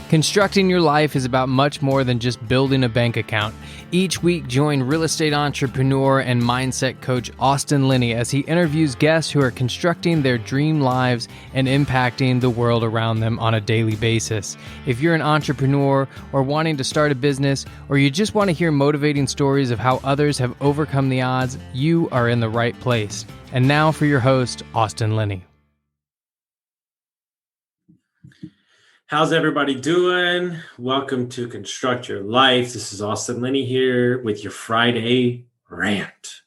Constructing your life is about much more than just building a bank account. Each week, join real estate entrepreneur and mindset coach Austin Linney as he interviews guests who are constructing their dream lives and impacting the world around them on a daily basis. If you're an entrepreneur or wanting to start a business, or you just want to hear motivating stories of how others have overcome the odds, you are in the right place. And now for your host, Austin Linney. How's everybody doing? Welcome to Construct Your Life. This is Austin Linney here with your Friday rant.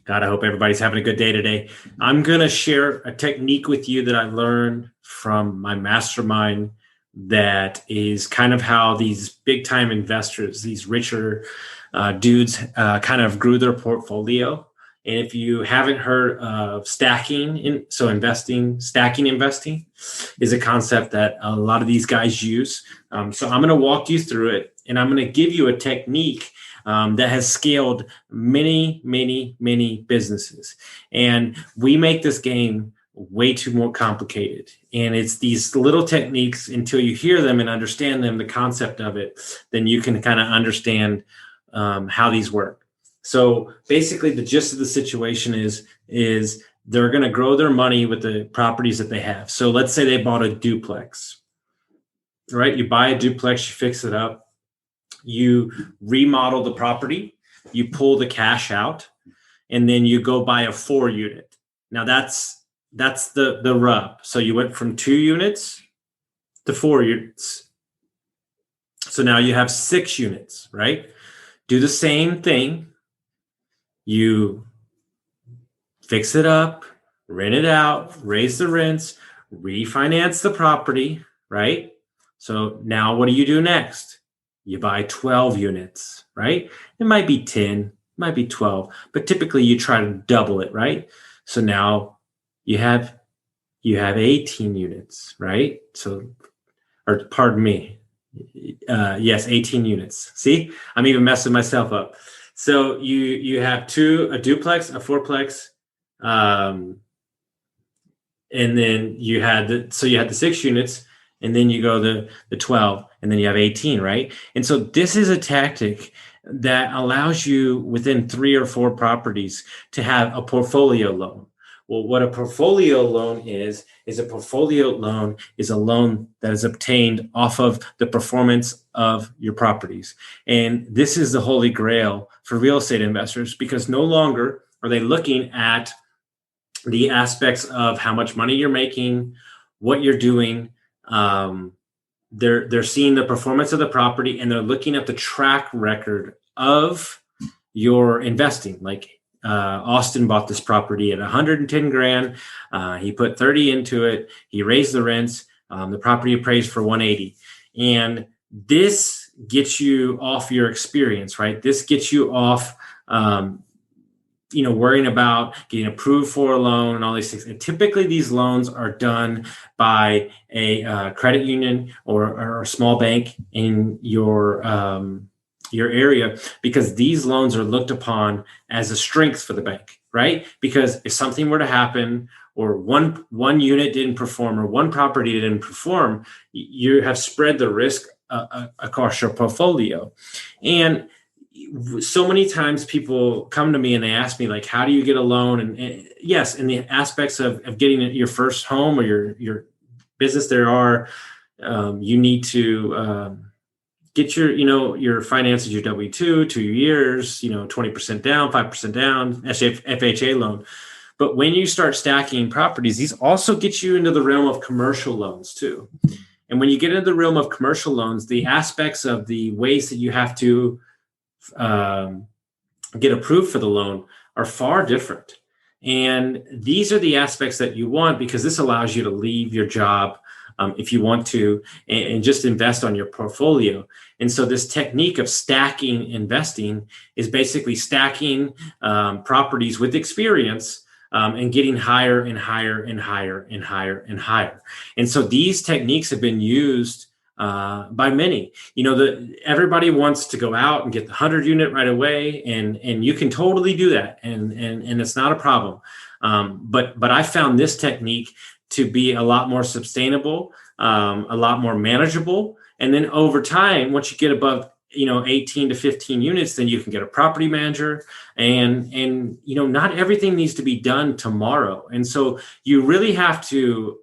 God, I hope everybody's having a good day today. I'm going to share a technique with you that I learned from my mastermind that is kind of how these big time investors, these richer dudes kind of grew their portfolio. And if you haven't heard of stacking investing is a concept that a lot of these guys use. So I'm going to walk you through it, and I'm going to give you a technique that has scaled many, many, many businesses. And we make this game way too more complicated. And it's these little techniques, until you hear them and understand them, the concept of it, then you can kind of understand how these work. So basically the gist of the situation is they're going to grow their money with the properties that they have. So let's say they bought a duplex, right? You buy a duplex, you fix it up, you remodel the property, you pull the cash out, and then you go buy a 4-unit. Now that's the rub. So you went from 2 units to 4 units. So now you have 6 units, right? Do the same thing. You fix it up, rent it out, raise the rents, refinance the property, right? So now what do you do next? You buy 12 units, right? It might be 10, it might be 12, but typically you try to double it, right? So now you have 18 units, right? So, or pardon me. Yes, 18 units. See, I'm even messing myself up. So you have a duplex, a fourplex, and then you had the 6 units, and then you go the 12, and then you have 18, right? And so this is a tactic that allows you within 3 or 4 properties to have a portfolio loan. Well, what a portfolio loan is a portfolio loan is a loan that is obtained off of the performance of your properties. And this is the holy grail for real estate investors, because no longer are they looking at the aspects of how much money you're making, what you're doing. They're seeing the performance of the property, and they're looking at the track record of your investing. Like, Austin bought this property at 110 grand. He put 30 into it. He raised the rents. The property appraised for 180. And this gets you off your experience, right? This gets you off, worrying about getting approved for a loan and all these things. And typically these loans are done by a credit union or a small bank in your area, because these loans are looked upon as a strength for the bank, right? Because if something were to happen, or one unit didn't perform, or one property didn't perform, you have spread the risk across your portfolio. And so many times people come to me and they ask me, like, how do you get a loan? And yes, in the aspects of getting your first home or your business, there are you need to get your finances, your W-2, 2 years, 20% down, 5% down, FHA loan. But when you start stacking properties, these also get you into the realm of commercial loans too. And when you get into the realm of commercial loans, the aspects of the ways that you have to get approved for the loan are far different. And these are the aspects that you want, because this allows you to leave your job if you want to, and just invest on your portfolio. And so this technique of stacking investing is basically stacking properties with experience and getting higher and higher and higher and higher and higher. And so these techniques have been used by many. Everybody wants to go out and get the 100 unit right away, and you can totally do that, and it's not a problem. But I found this technique to be a lot more sustainable, a lot more manageable. And then over time, once you get above 18 to 15 units, then you can get a property manager, and not everything needs to be done tomorrow. And so you really have to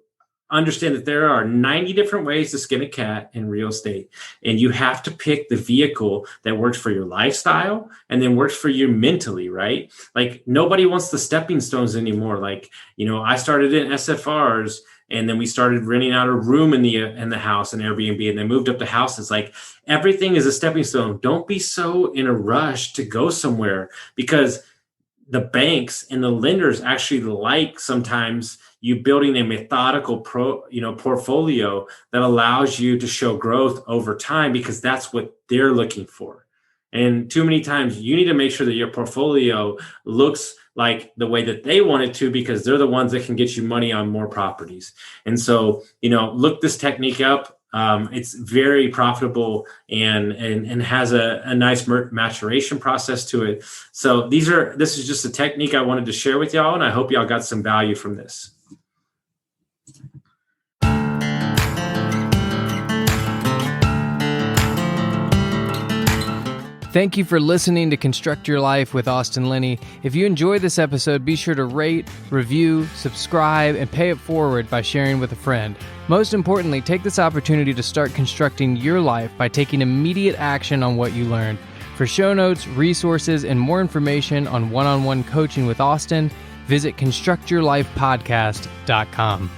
understand that there are 90 different ways to skin a cat in real estate. And you have to pick the vehicle that works for your lifestyle and then works for you mentally, right? Like nobody wants the stepping stones anymore. Like, I started in SFRs, and then we started renting out a room in the house in Airbnb, and then moved up to houses. Like everything is a stepping stone. Don't be so in a rush to go somewhere, because the banks and the lenders actually like sometimes you building a methodical portfolio that allows you to show growth over time, because that's what they're looking for. And too many times you need to make sure that your portfolio looks like the way that they want it to, because they're the ones that can get you money on more properties. And so, look this technique up. It's very profitable and has a nice maturation process to it. So this is just a technique I wanted to share with y'all, and I hope y'all got some value from this. Thank you for listening to Construct Your Life with Austin Linney. If you enjoyed this episode, be sure to rate, review, subscribe, and pay it forward by sharing with a friend. Most importantly, take this opportunity to start constructing your life by taking immediate action on what you learned. For show notes, resources, and more information on one-on-one coaching with Austin, visit constructyourlifepodcast.com.